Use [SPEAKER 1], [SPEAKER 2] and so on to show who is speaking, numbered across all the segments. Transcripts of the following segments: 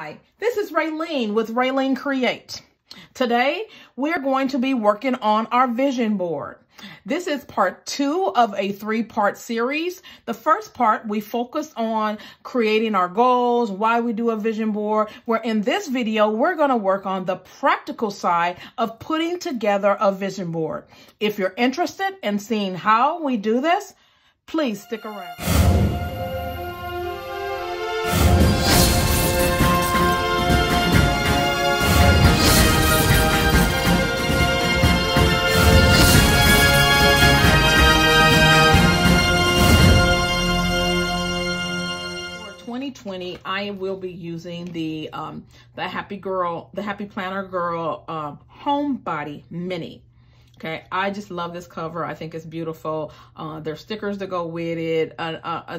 [SPEAKER 1] Hi, this is Ralene with RaleneCreates. Today, we're going to be working on our vision board. This is part 2 of a 3-part series. The first part, we focused on creating our goals, why we do a vision board, where in this video, we're going to work on the practical side of putting together a vision board. If you're interested in seeing how we do this, please stick around. For 2020, I will be using the Happy Planner Girl Homebody Mini. Okay, I just love this cover. I think it's beautiful. There's stickers to go with it.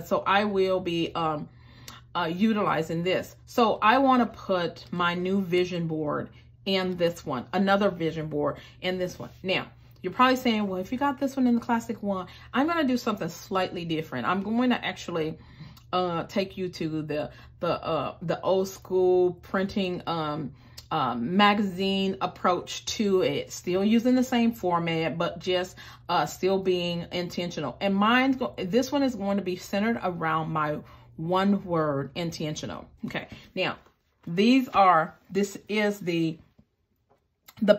[SPEAKER 1] So I will be utilizing this. So I want to put my new vision board in this one, another vision board in this one. Now, you're probably saying, well, if you got this one in the classic one, I'm going to do something slightly different. I'm going to actually take you to the old school printing magazine approach to it, still using the same format, but just still being intentional. And this one is going to be centered around my one word, intentional. Okay, now this is the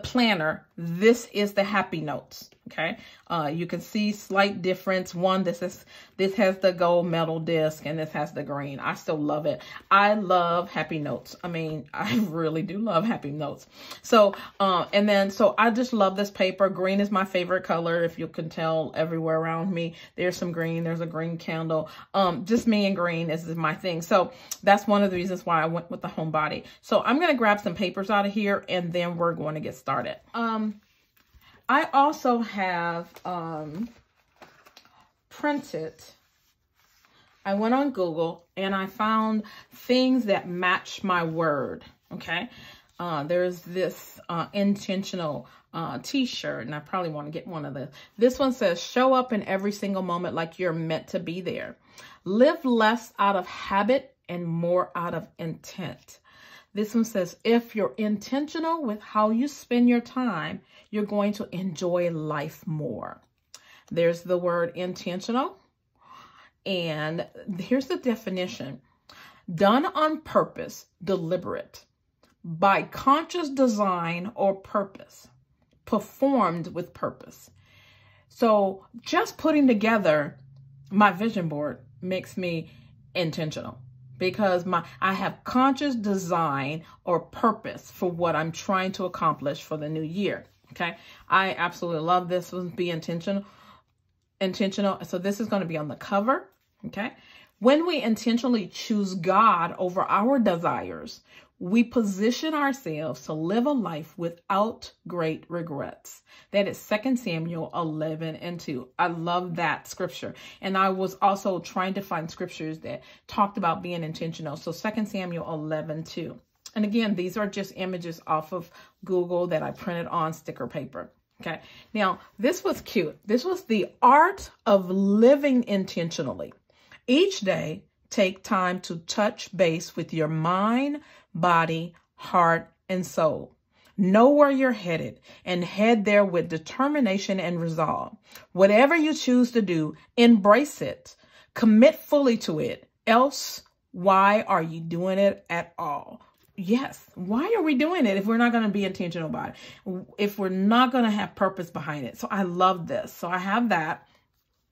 [SPEAKER 1] planner. This is the happy notes. Okay, you can see slight difference. One, this has the gold metal disc, and this has the green. I still love it. I love happy notes. I mean, I really do love happy notes. So, so I just love this paper. Green is my favorite color. If you can tell everywhere around me, there's some green. There's a green candle. Just me and green is my thing. So that's one of the reasons why I went with the Homebody. So I'm going to grab some papers out of here, and then we're going to get started. I also have printed, I went on Google and I found things that match my word, okay? There's this intentional t-shirt, and I probably want to get one of this. This one says, show up in every single moment like you're meant to be there. Live less out of habit and more out of intent. This one says, if you're intentional with how you spend your time, you're going to enjoy life more. There's the word intentional. And here's the definition. Done on purpose, deliberate, by conscious design or purpose, performed with purpose. So just putting together my vision board makes me intentional, because I have conscious design or purpose for what I'm trying to accomplish for the new year. Okay, I absolutely love this one. Be intentional. So this is going to be on the cover. Okay, when we intentionally choose God over our desires, we position ourselves to live a life without great regrets. That is 2 Samuel 11:2. I love that scripture. And I was also trying to find scriptures that talked about being intentional. So 2 Samuel 11:2. And again, these are just images off of Google that I printed on sticker paper. Okay. Now, this was cute. This was the art of living intentionally. Each day, take time to touch base with your mind, body, heart, and soul. Know where you're headed and head there with determination and resolve. Whatever you choose to do, embrace it. Commit fully to it. Else, why are you doing it at all? Yes. Why are we doing it if we're not going to be intentional about it? If we're not going to have purpose behind it? So I love this. So I have that.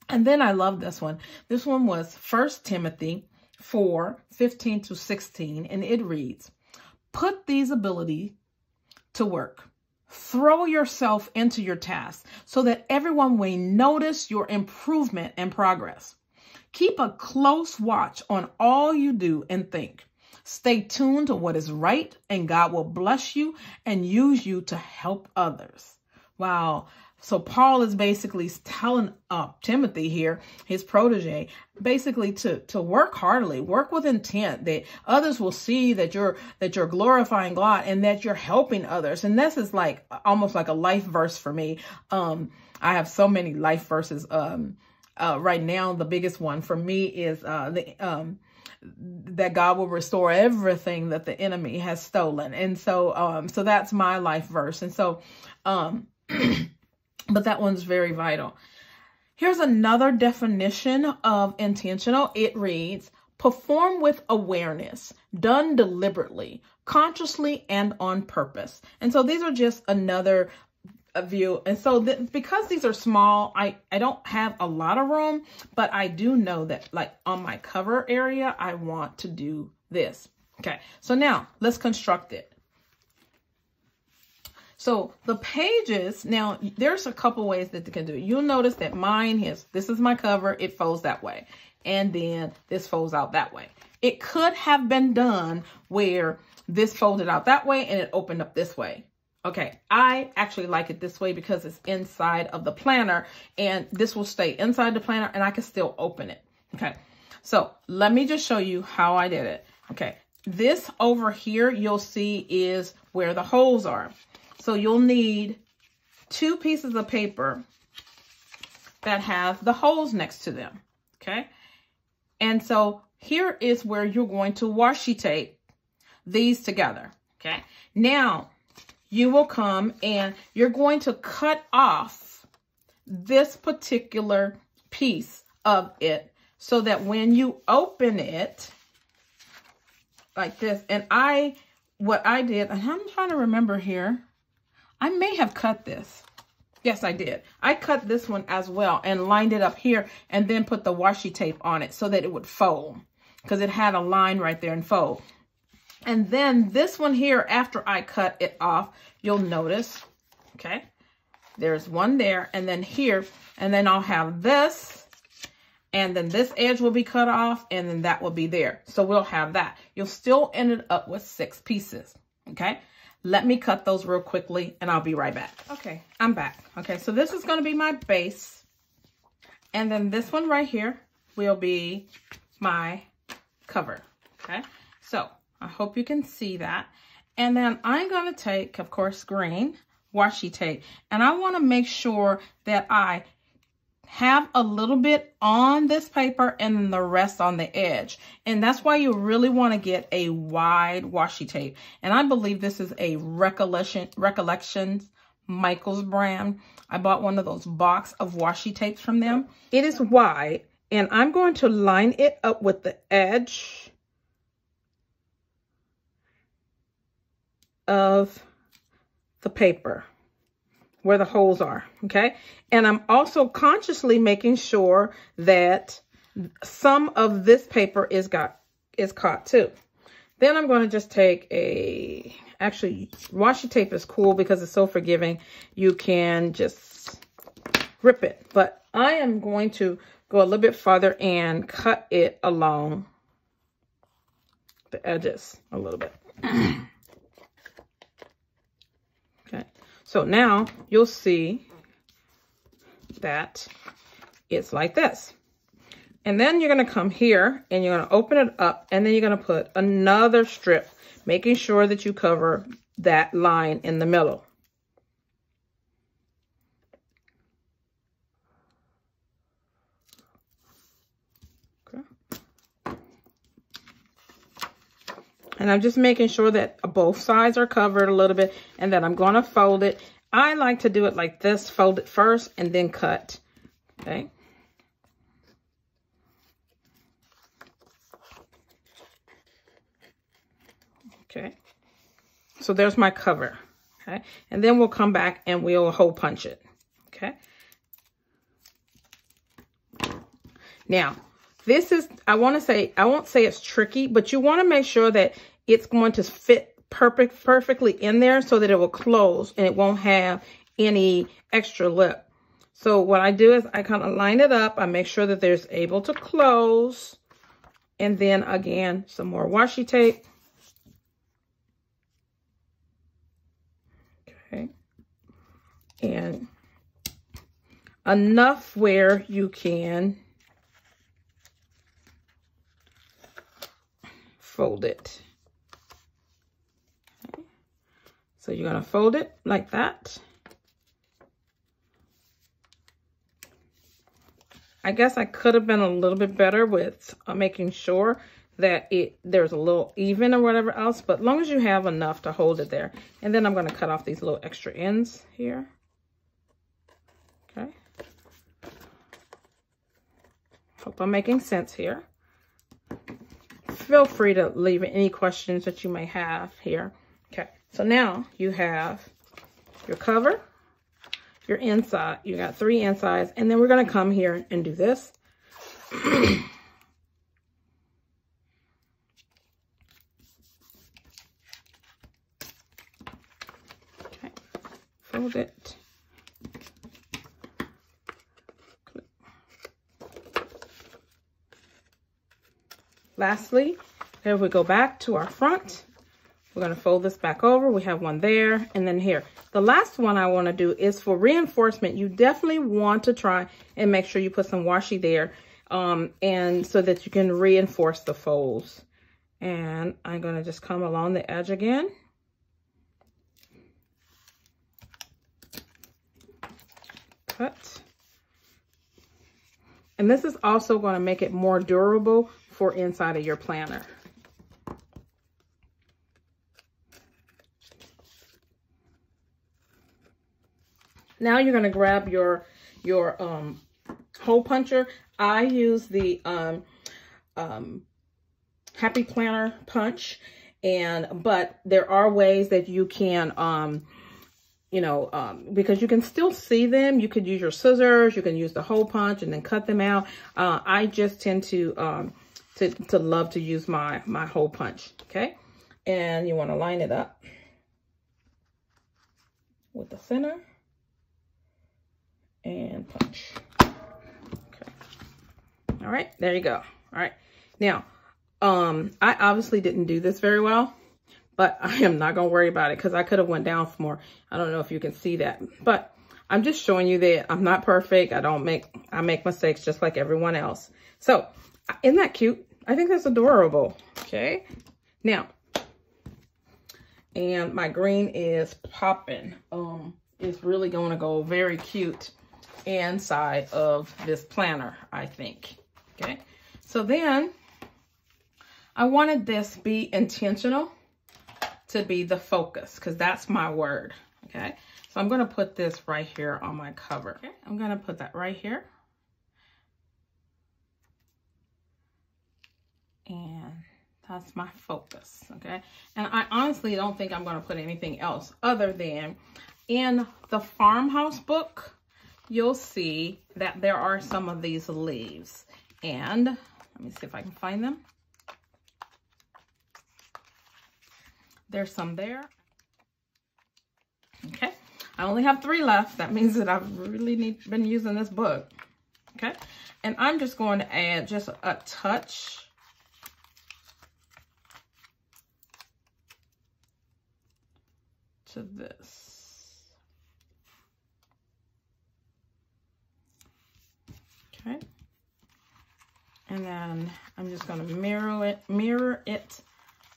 [SPEAKER 1] And then I love this one. This one was 1 Timothy 4:15-16. And it reads, put these abilities to work. Throw yourself into your task so that everyone will notice your improvement and progress. Keep a close watch on all you do and think. Stay tuned to what is right, and God will bless you and use you to help others. Wow. So Paul is basically telling Timothy here, his protege, basically to work heartily, work with intent, that others will see that you're glorifying God and that you're helping others. And this is like almost like a life verse for me. I have so many life verses. Right now, the biggest one for me is that God will restore everything that the enemy has stolen. And so, so that's my life verse. And so, but that one's very vital. Here's another definition of intentional. It reads, perform with awareness, done deliberately, consciously, and on purpose. And so these are just another view. And so because these are small, I don't have a lot of room, but I do know that like on my cover area, I want to do this. Okay, so now let's construct it. So the pages, now there's a couple ways that they can do it. You'll notice that mine is, this is my cover, it folds that way. And then this folds out that way. It could have been done where this folded out that way and it opened up this way. Okay, I actually like it this way because it's inside of the planner and this will stay inside the planner and I can still open it. Okay, so let me just show you how I did it. Okay, this over here you'll see is where the holes are. So you'll need 2 pieces of paper that have the holes next to them. Okay, and so here is where you're going to washi tape these together. Okay, now you will come and you're going to cut off this particular piece of it so that when you open it like this, and what I did, and I'm trying to remember here, I may have cut this. Yes, I did. I cut this one as well and lined it up here and then put the washi tape on it so that it would fold because it had a line right there and fold. And then this one here, after I cut it off, you'll notice, okay, there's one there and then here, and then I'll have this, and then this edge will be cut off, and then that will be there. So we'll have that. You'll still end up with 6 pieces, okay? Let me cut those real quickly, and I'll be right back. Okay, I'm back. Okay, so this is going to be my base, and then this one right here will be my cover, okay? So I hope you can see that. And then I'm going to take, of course, green washi tape. And I want to make sure that I have a little bit on this paper and then the rest on the edge. And that's why you really want to get a wide washi tape. And I believe this is a Recollections Michaels brand. I bought one of those box of washi tapes from them. It is wide, and I'm going to line it up with the edge of the paper where the holes are, okay? And I'm also consciously making sure that some of this paper is caught too. Then I'm going to just take actually washi tape is cool because it's so forgiving. You can just rip it, but I am going to go a little bit farther and cut it along the edges a little bit. Okay, so now you'll see that it's like this. And then you're going to come here and you're going to open it up, and then you're going to put another strip, making sure that you cover that line in the middle. And I'm just making sure that both sides are covered a little bit, and then I'm going to fold it. I like to do it like this, fold it first and then cut, okay? Okay, so there's my cover, okay? And then we'll come back and we'll hole punch it, okay? Now, this is, I won't say it's tricky, but you want to make sure that it's going to fit perfectly in there so that it will close and it won't have any extra lip. So what I do is I kind of line it up. I make sure that there's able to close. And then again, some more washi tape. Okay. And enough where you can fold it. Okay. So you're going to fold it like that. I guess I could have been a little bit better with making sure that there's a little even or whatever else, but as long as you have enough to hold it there. And then I'm going to cut off these little extra ends here. Okay. Hope I'm making sense here. Feel free to leave any questions that you may have here. Okay, so now you have your cover, your inside. You got 3 insides, and then we're going to come here and do this. Okay, fold it. Lastly, if we go back to our front, we're going to fold this back over. We have one there and then here. The last one I want to do is for reinforcement. You definitely want to try and make sure you put some washi there, and so that you can reinforce the folds. And I'm going to just come along the edge again. Cut. And this is also going to make it more durable for inside of your planner. Now you're going to grab your hole puncher. I use the Happy Planner punch, but there are ways that you can because you can still see them. You could use your scissors, you can use the hole punch and then cut them out. I just tend to love to use my hole punch. Okay, and you want to line it up with the center and punch. Okay, all right, there you go. All right, now I obviously didn't do this very well, but I am not gonna worry about it because I could have went down some more. I don't know if you can see that, but I'm just showing you that I'm not perfect. I make mistakes just like everyone else. So isn't that cute? I think that's adorable. Okay, now, and my green is popping. It's really going to go very cute inside of this planner, I think. Okay, so then I wanted this be intentional to be the focus, because that's my word. Okay, so I'm going to put this right here on my cover. Okay, I'm going to put that right here. And that's my focus, okay? And I honestly don't think I'm going to put anything else other than in the farmhouse book, you'll see that there are some of these leaves. And let me see if I can find them. There's some there. Okay, I only have 3 left. That means that I've really been using this book. Okay, and I'm just going to add just a touch to this. Okay, and then I'm just going to mirror it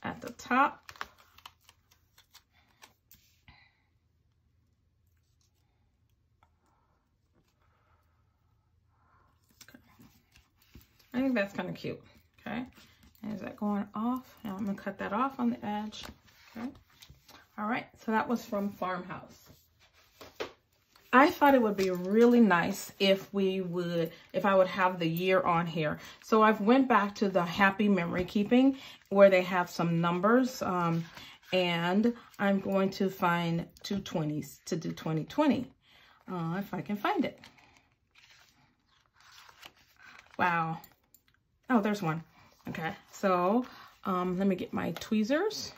[SPEAKER 1] at the top. Okay. I think that's kind of cute. Okay, and is that going off? Now I'm going to cut that off on the edge. Okay. All right, so that was from Farmhouse. I thought it would be really nice if I would have the year on here. So I've went back to the Happy Memory Keeping where they have some numbers, and I'm going to find 220s to do 2020, if I can find it. Wow. Oh, there's one. Okay, so let me get my tweezers.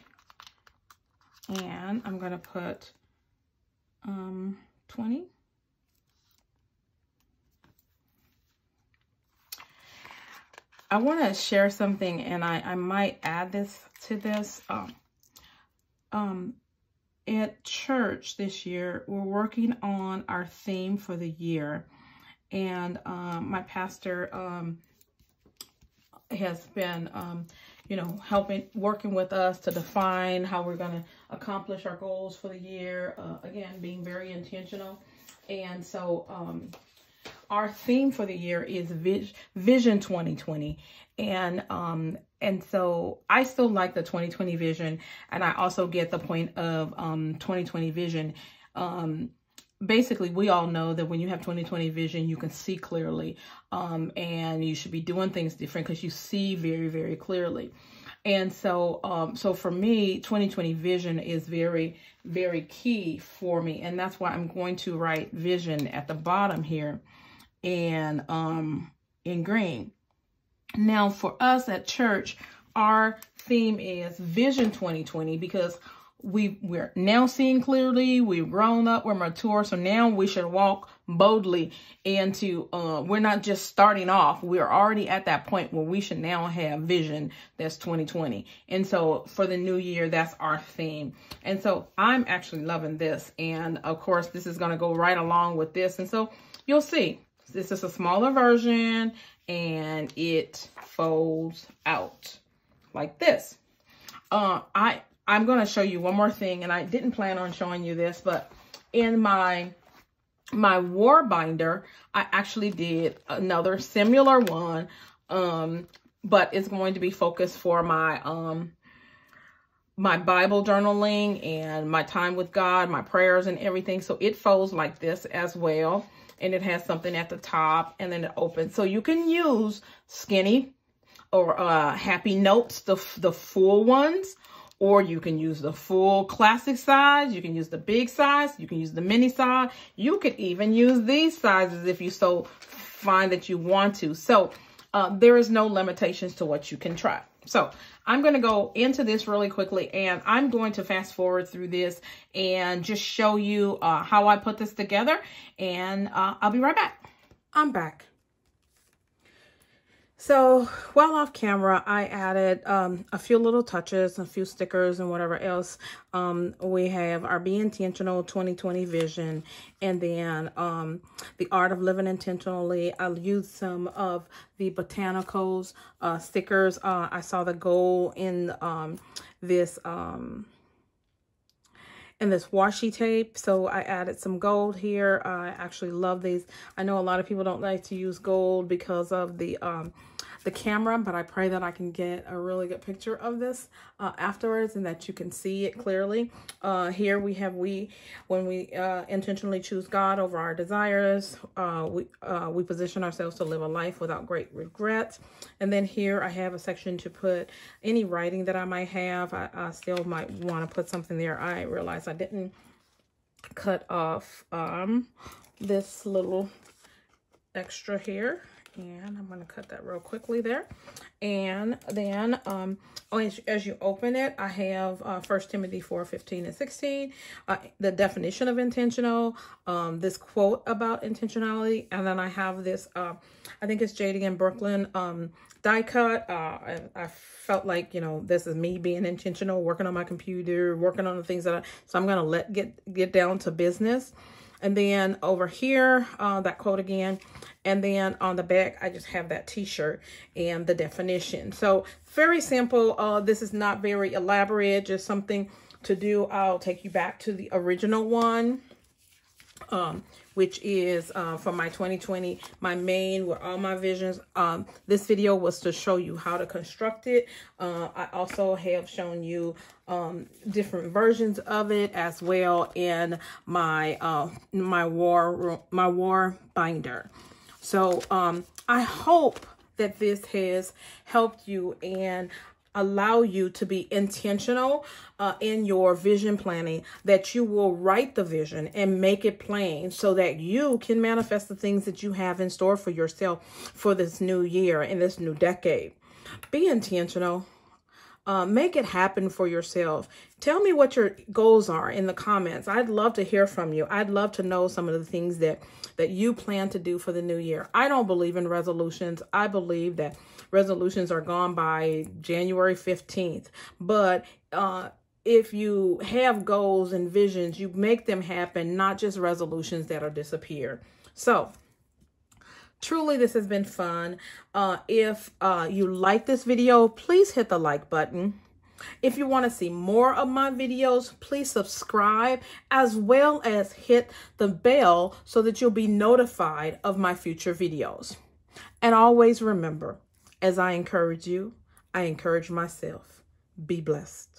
[SPEAKER 1] And I'm going to put 20. I want to share something, and I might add this to this. At church this year, we're working on our theme for the year. And my pastor has been working with us to define how we're going to accomplish our goals for the year. Again, being very intentional. And so our theme for the year is Vision 2020. And so I still like the 2020 vision, and I also get the point of 2020 vision. Basically, we all know that when you have 2020 vision, you can see clearly, and you should be doing things different because you see very, very clearly. And so, so for me, 2020 vision is very, very key for me. And that's why I'm going to write vision at the bottom here and in green. Now, for us at church, our theme is Vision 2020 because we're now seeing clearly, we've grown up, we're mature, so now we should walk boldly into, we're not just starting off, we're already at that point where we should now have vision that's 2020. And so for the new year, that's our theme. And so I'm actually loving this. And of course, this is going to go right along with this. And so you'll see, this is a smaller version and it folds out like this. I'm going to show you one more thing, and I didn't plan on showing you this, but in my war binder, I actually did another similar one, but it's going to be focused for my my Bible journaling and my time with God, my prayers and everything. So it folds like this as well, and it has something at the top, and then it opens. So you can use skinny or happy notes, the full ones, or you can use the full classic size. You can use the big size. You can use the mini size. You could even use these sizes if you so find that you want to. So there is no limitations to what you can try. So I'm going to go into this really quickly, and I'm going to fast forward through this and just show you how I put this together. And I'll be right back. I'm back. So while off camera, I added a few little touches, a few stickers and whatever else. We have our Be Intentional 2020 vision, and then the Art of Living Intentionally. I'll use some of the botanicals stickers. I saw the gold in this washi tape, so I added some gold here. I actually love these. I know a lot of people don't like to use gold because of the camera, but I pray that I can get a really good picture of this afterwards and that you can see it clearly. Here we have when we intentionally choose God over our desires, we position ourselves to live a life without great regrets. And then here I have a section to put any writing that I might have. I still might want to put something there. I realized I didn't cut off this little extra here, and I'm going to cut that real quickly there. And then as you open it, I have 1 Timothy 4:15 and 16, the definition of intentional, this quote about intentionality, and then I have this I think it's JD in Brooklyn die cut. I felt like, you know, this is me being intentional, working on my computer, working on the things that so I'm going to get down to business. And then over here, that quote again. And then on the back, I just have that t-shirt and the definition. So very simple. This is not very elaborate, just something to do. I'll take you back to the original one, which is for my 2020, my main with all my visions. This video was to show you how to construct it. I also have shown you different versions of it as well in my my war binder. So I hope that this has helped you and allow you to be intentional in your vision planning, that you will write the vision and make it plain so that you can manifest the things that you have in store for yourself for this new year and this new decade. Be intentional. Make it happen for yourself. Tell me what your goals are in the comments. I'd love to hear from you. I'd love to know some of the things that you plan to do for the new year. I don't believe in resolutions. I believe that resolutions are gone by January 15th. But if you have goals and visions, you make them happen, not just resolutions that'll disappear. So truly, this has been fun. If you like this video, please hit the like button. If you want to see more of my videos, please subscribe, as well as hit the bell so that you'll be notified of my future videos. And always remember, As I encourage you, I encourage myself. Be blessed.